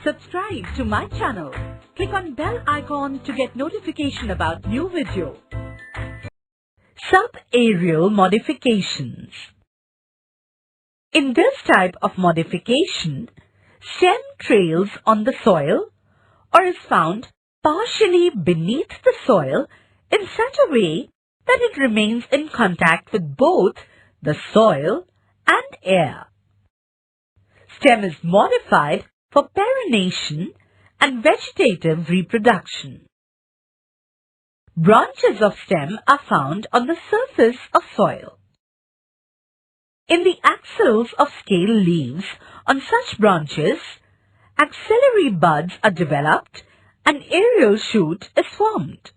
Subscribe to my channel. Click on bell icon to get notification about new video. Subaerial modifications. In this type of modification, stem trails on the soil or is found partially beneath the soil in such a way that it remains in contact with both the soil and air. Stem is modified for pollination and vegetative reproduction. Branches of stem are found on the surface of soil. In the axils of scale leaves on such branches, axillary buds are developed and aerial shoot is formed.